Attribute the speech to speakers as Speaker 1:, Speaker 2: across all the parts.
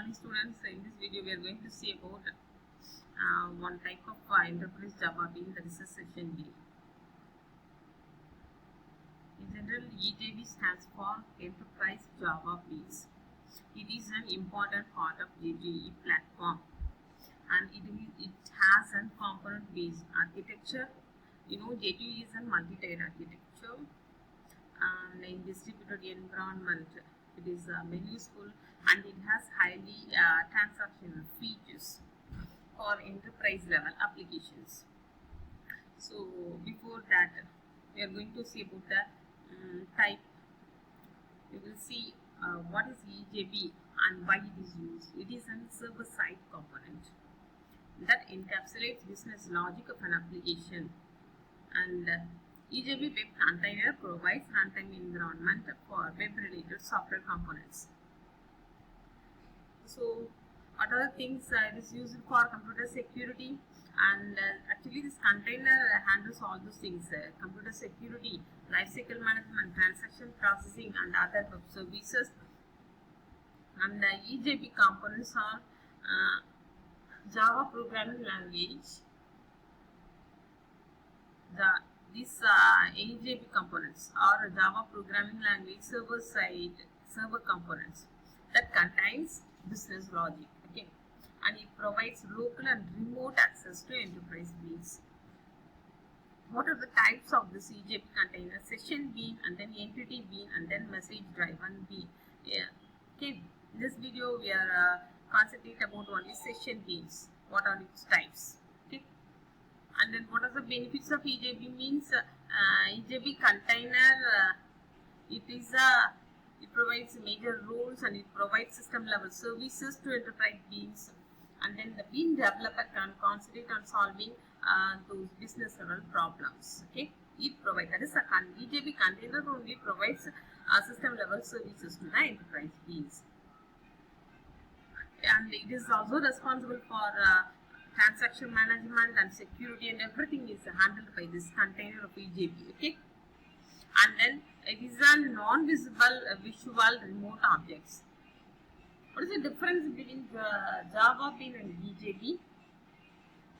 Speaker 1: Morning students, in this video we are going to see about one type of enterprise Java bean, that is a session B. In general, EJB stands for Enterprise Java Beans. It is an important part of JDE platform and it has a component based architecture. You know, JDE is a multi-tier architecture and in distributed environment it is very useful and it has highly transactional features for enterprise level applications. So before that we are going to see about the type. We will see what is EJB and why it is used. It is a server-side component that encapsulates business logic of an application, and EJB Web Container provides runtime environment for web-related software components. So, what are the things it is used for? Computer security, and actually this container handles all those things: computer security, lifecycle management, transaction processing, and other web services. And the EJB components are Java programming language. These EJB components are Java programming language server components that contains business logic, okay, and it provides local and remote access to enterprise beans. What are the types of this EJB container? Session bean, and then entity bean, and then message driven bean. Yeah. Okay, in this video we are concentrate about only session beans. What are its types? Okay, and then what are the benefits of EJB? Means EJB container it provides major roles and it provides system level services to enterprise beans, and then the bean developer can concentrate on solving those business level problems. Okay, it provides, that is, EJB container only provides system level services to the enterprise beans, and it is also responsible for transaction management and security, and everything is handled by this container of EJB. Okay, and then it is a non-visible visual remote objects. What is the difference between the Java bean and EJB?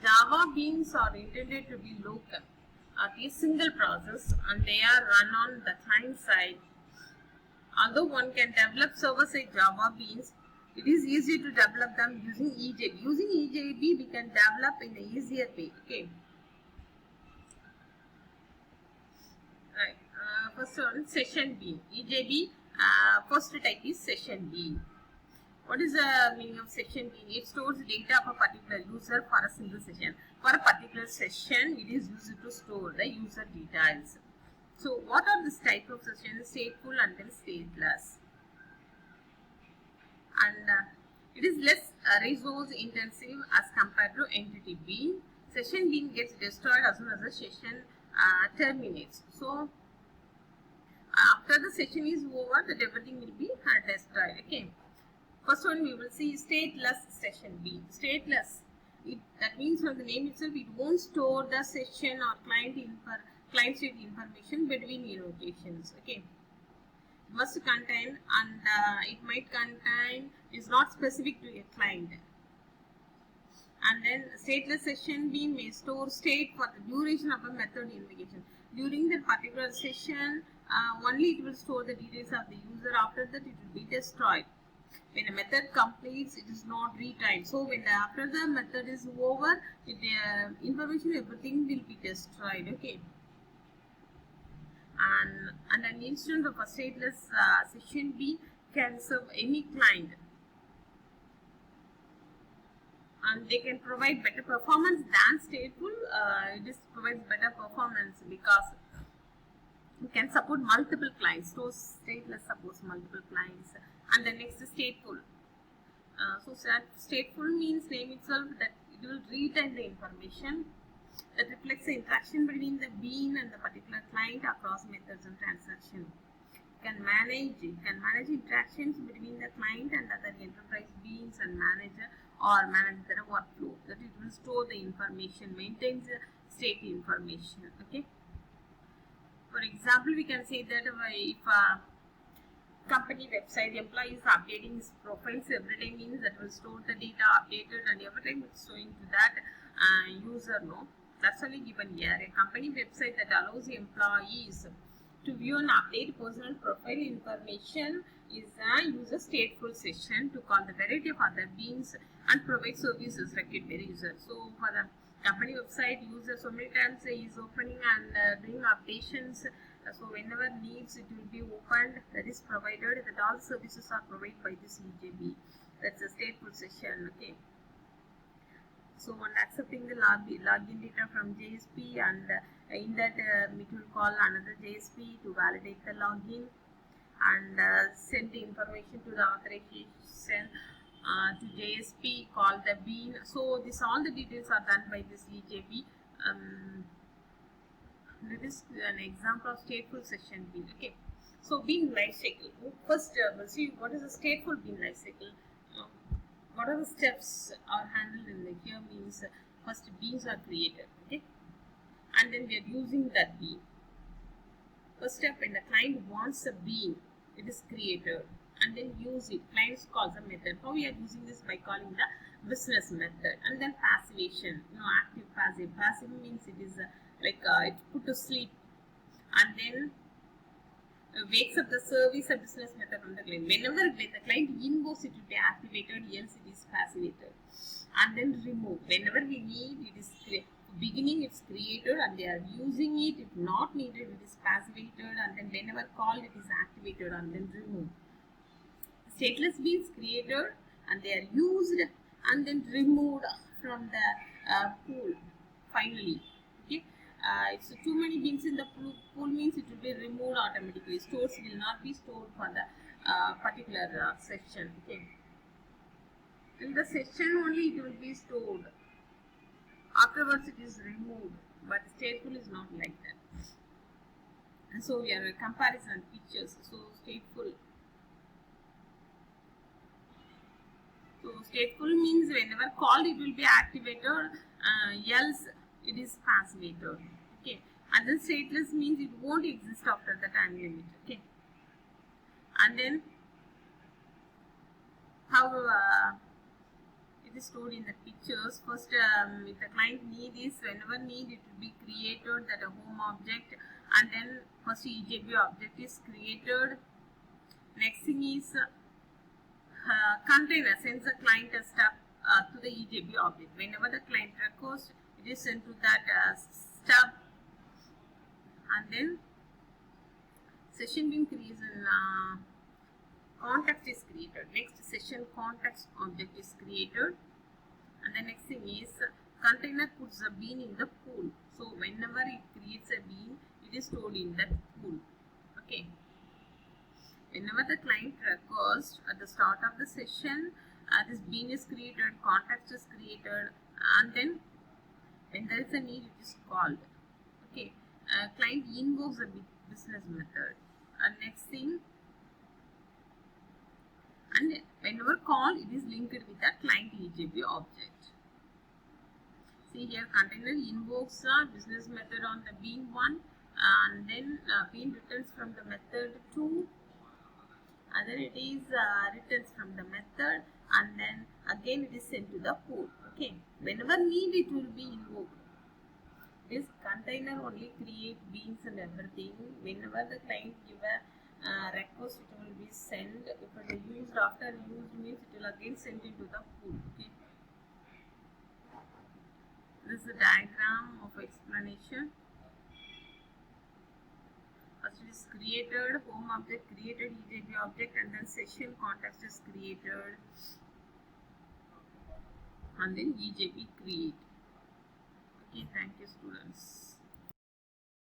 Speaker 1: Java beans are intended to be local, a single process, and they are run on the client side. Although one can develop server-side Java beans, it is easy to develop them using EJB. Using EJB, we can develop in an easier way. Okay. Right. First one, session bean. EJB. First type is session bean. What is the meaning of session bean? It stores data of a particular user for a single session. For a particular session, it is used to store the user details. So, what are this type of sessions? Stateful and then stateless. And it is less resource intensive as compared to entity bean. Session bean gets destroyed as soon as the session terminates. So, after the session is over, that everything will be destroyed. Okay. First one we will see stateless session bean. Stateless, that means from the name itself, it won't store the session or client state information between locations. Okay, must contain, and it might contain, is not specific to a client. And then stateless session bean may store state for the duration of a method invocation. During the particular session, only it will store the details of the user. After that, it will be destroyed. When a method completes, it is not retimed. So when after the method is over, information, everything will be destroyed. Okay. And an instance of a stateless session bean can serve any client, and they can provide better performance than stateful. It provides better performance because it can support multiple clients. So stateless supports multiple clients. And the next is stateful. So stateful means name itself that it will retain the information that reflects the interaction between the bean and the particular client across methods and transactions. It can manage interactions between the client and other enterprise beans and manage their workflow. That it will store the information, maintains the state information. Okay. For example, we can say that if company website. Employee is updating his profiles every time, means that will store the data updated and every time it's showing to that user. No, that's only given here. A company website that allows employees to view and update personal profile information is a user stateful session to call the variety of other beings and provide services required by the user. So for the company website, user so many times is opening and doing updations. So whenever needs, it will be opened. That is provided that all services are provided by this EJB. That's a stateful session. Okay. So on accepting the login data from JSP, and in that it will call another JSP to validate the login and send the information to the authorization to JSP, call the bean. So this all the details are done by this EJB. This is an example of stateful session bean. Okay. So bean life cycle. First, we'll see what is a stateful bean life cycle. What are the steps are handled in the here, means first beans are created, okay, and then we are using that bean. First step, when the client wants a bean, it is created and then use it. Clients calls a method. How we are using this? By calling the business method. And then passivation, active passive. Passive means it is it's put to sleep and then wakes up the service a business method from the client. Whenever the client invokes, it will be activated, else it is passivated. And then remove. Whenever we need, it is beginning it's created and they are using it. If not needed, it is passivated, and then whenever called, it is activated and then removed. Stateless beans created and they are used and then removed from the pool finally. Okay. It's too many beans in the pool, means it will be removed automatically. Stores will not be stored for the particular section. Okay. In the section only it will be stored. Afterwards it is removed, but stateful is not like that. And so we are a comparison pictures. So stateful. So stateful means whenever called it will be activated, else it is passivated. Okay. And then stateless means it won't exist after the time limit. Okay. And then how it is stored in the pictures. First, if the client need is, whenever need, it will be created that a home object, and then first EJB object is created. Next thing is container sends the client a stub to the EJB object. Whenever the client requests, it is sent to that stub, and then session being created and context is created. Next, session context object is created, and the next thing is container puts a bean in the pool. So whenever it creates a bean, it is stored in that pool. Okay. Whenever the client requests at the start of the session, this bean is created, context is created, and then when there is a need, it is called. Okay. Client invokes a business method. And next thing, and whenever called, it is linked with the client EJB object. See here, container invokes a business method on the bean 1, and then bean returns from the method 2, and then it is returns from the method, and then again it is sent to the pool. Okay. Whenever need, it will be invoked. This container only create beans and everything. Whenever the client give a request, it will be sent. If it is used after used, means it will again send into the pool. Okay. This is a diagram of explanation. First it is created, home object created, EJB object, and then session context is created, and then EJB create. Okay, thank you students.